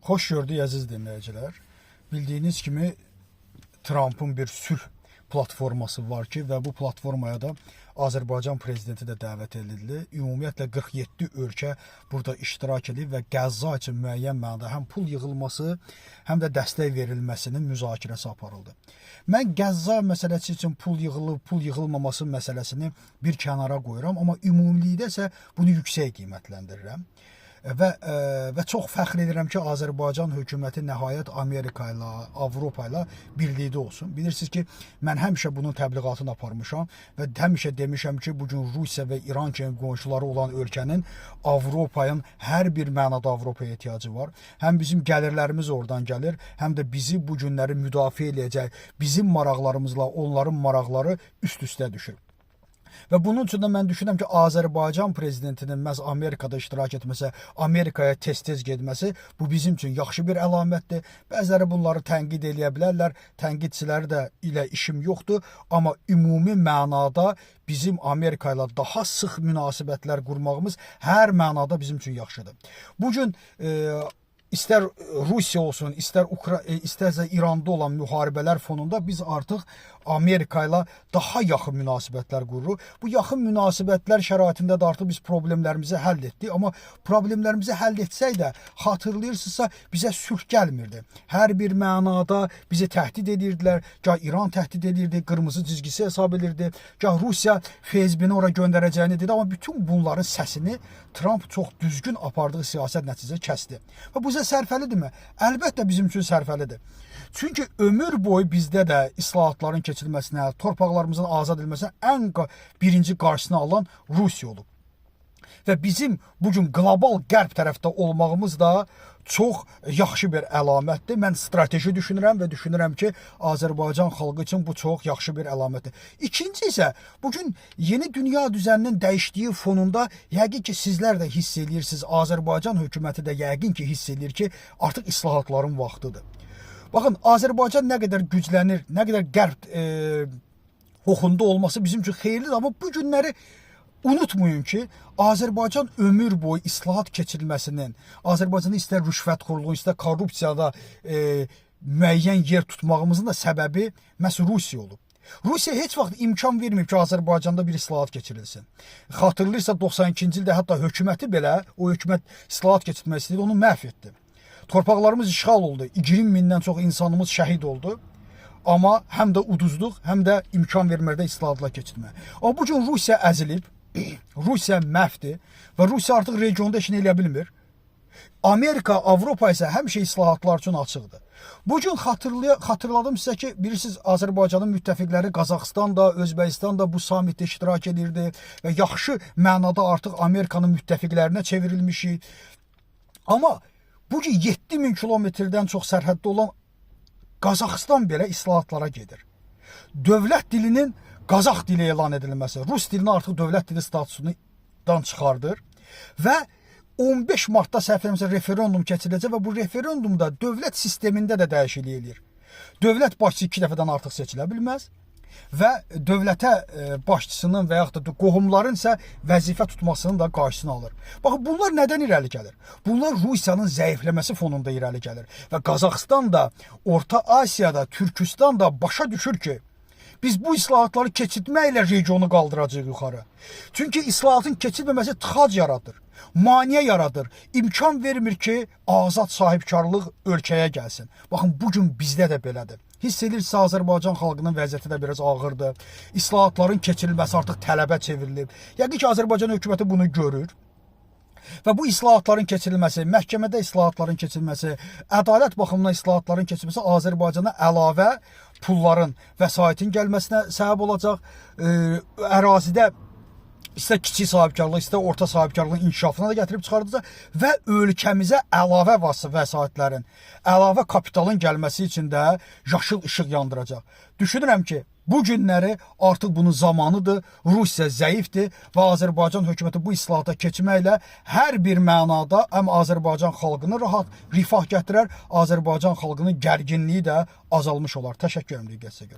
Hoş gördük əziz dinləyicilər. Bildiyiniz kimi Trump'ın bir sülh platforması var ki və bu platformaya da Azərbaycan prezidenti də dəvət edildi. Ümumiyyətlə 47 ölkə burada iştirak edib və Qəzza üçün müəyyən mənada həm pul yığılması, həm də dəstək verilməsinin müzakirəsi aparıldı. Mən Qəzza məsələsi üçün pul yığılıb, pul yığılmaması məsələsini bir kənara qoyuram, amma ümumilikdə isə bunu yüksək qiymətləndirirəm. Və çox fəxr edirəm ki, Azərbaycan hökuməti nəhayət Amerika ilə, Avropa ilə birlikdə olsun. Bilirsiniz ki, mən həmişə bunun təbliğatını aparmışam və həmişə demişəm ki, bugün Rusiya və İran kimi qonşuları olan ölkənin Avropa'nın hər bir mənada Avropaya ehtiyacı var. Həm bizim gəlirlərimiz oradan gəlir, həm də bizi bu günləri müdafiə edəcək, bizim maraqlarımızla onların maraqları üst-üstə düşür. Və bunun üçün də mən düşünürəm ki, Azərbaycan prezidentinin məhz Amerikada iştirak etməsi, Amerikaya tez-tez getməsi bu bizim üçün yaxşı bir əlamətdir. Bəziləri bunları tənqid eləyə bilərlər, tənqidçiləri də ilə işim yoxdur. Amma ümumi mənada bizim Amerika ilə daha sıx münasibətlər qurmağımız hər mənada bizim üçün yaxşıdır. Bugün İstər Rusiya olsun, istərsə İranda olan müharibələr fonunda biz artıq Amerika ilə daha yaxın münasibətlər qururuq. Bu yaxın münasibətlər şəraitində də artıq biz problemlərimizi həll etdik. Amma problemlərimizi həll etsək də, xatırlayırsınızsa, bizə sülh gəlmirdi. Hər bir mənada bizi təhdid edirdilər. Gah İran təhdid edirdi, qırmızı cizgisi hesab edirdi. Gah Rusiya FSB-ni ora göndərəcəyini dedi. Amma bütün bunların səsini Trump çox düzgün apardığı siyasət nəticəsində kəsdi. Və bu sərfəlidirmi? Əlbəttə bizim üçün sərfəlidir. Çünki ömür boyu bizdə də islahatların keçirilməsinə, torpaqlarımızın azad edilməsinə ən birinci qarşısını alan Rusiya olub. Və bizim bugün qlobal qərb tərəfdə olmağımız da çox yaxşı bir əlamətdir. Mən strateji düşünürəm və düşünürəm ki, Azərbaycan xalqı üçün bu çox yaxşı bir əlamətdir. İkinci isə bugün yeni dünya düzəninin dəyişdiyi fonunda yəqin ki, sizlər də hiss edirsiniz, Azərbaycan hökuməti də yəqin ki, hiss edir ki, artıq islahatların vaxtıdır. Baxın, Azərbaycan nə qədər güclənir, nə qədər qərb hoxunda olması bizim üçün xeyirlidir, amma bu günləri unutmayın ki, Azərbaycan ömür boyu islahat keçirilməsinin, Azərbaycanda istər rüşvətxorluğun, istər korrupsiyada müəyyən yer tutmağımızın da səbəbi məhz Rusiya olub. Rusiya heç vaxt imkan vermir ki, Azərbaycanda bir islahat keçirilsin. Xatırlayırsa 92-ci ildə hətta hökuməti belə, o hökumət islahat keçirmək istəyirdi, onu məhv etdi. Torpaqlarımız işğal oldu, 20 mindən çox insanımız şəhid oldu. Amma həm də uduzluq, həm də imkan verməkdə islahatlar keçirmək. Amma bugün Rusiya əzilib, Rusiya məhvdir və Rusiya artıq regionda işini eləyə bilmir. Amerika, Avropa isə həmişə islahatlar üçün açıqdır. Bugün xatırladım sizə ki, bilirsiniz, Azərbaycanın müttəfiqləri Qazaxıstan da, Özbəkistan da bu samitdə iştirak edirdi və yaxşı mənada artıq Amerikanın müttəfiqlərinə çevrilmişik. Amma bugün 7000 kilometrdən çox sərhəddə olan Qazaxıstan belə islahatlara gedir. Dövlət dilinin Qazax dili elan edilməsi, Rus dilini artıq dövlət dili statusundan çıxardır və 15 martda səhv etmirəmsə referendum keçiriləcək və bu referendumda dövlət sistemində də dəyişiklik eləyir. Dövlət başçısı 2 dəfədən artıq seçilə bilməz və dövlətə başçısının və yaxud da qohumların isə vəzifə tutmasının da qarşısını alır. Baxın, bunlar nədən irəli gəlir? Bunlar Rusiyanın zəifləməsi fonunda irəli gəlir və Qazaxıstan da, Orta Asiyada, Türkistan da başa düşür ki, biz bu islahatları keçirməklə regionu qaldıracağıq yuxarı. Çünki islahatın keçirməməsi tıxac yaradır, maneə yaradır, imkan vermir ki, azad sahibkarlıq ölkəyə gəlsin. Baxın, bugün bizdə də belədir. Hiss edirsə, Azərbaycan xalqının vəziyyəti də biraz ağırdır. İslahatların keçirilməsi artıq tələbə çevrilib. Yəqin ki, Azərbaycan hökuməti bunu görür. Və bu islahatların keçirilməsi, məhkəmədə islahatların keçirilməsi, ədalət baxımından islahatların keçirilməsi Azərbaycana əlavə pulların, vəsaitin gəlməsinə səbəb olacaq. Ərazidə istər kiçik sahibkarlıq, istər orta sahibkarlığın inkişafına da gətirib çıxardacaq və ölkəmizə əlavə vəsaitlərin, əlavə kapitalın gəlməsi üçün də yaşıl işıq yandıracaq. Düşünürəm ki, bu günləri artıq bunun zamanıdır, Rusiya zəifdir və Azərbaycan hökuməti bu islahata keçməklə hər bir mənada həm Azərbaycan xalqını rahat, rifah gətirər, Azərbaycan xalqının gərginliyi də azalmış olar. Təşəkkür edirəm diqqətinizə görə.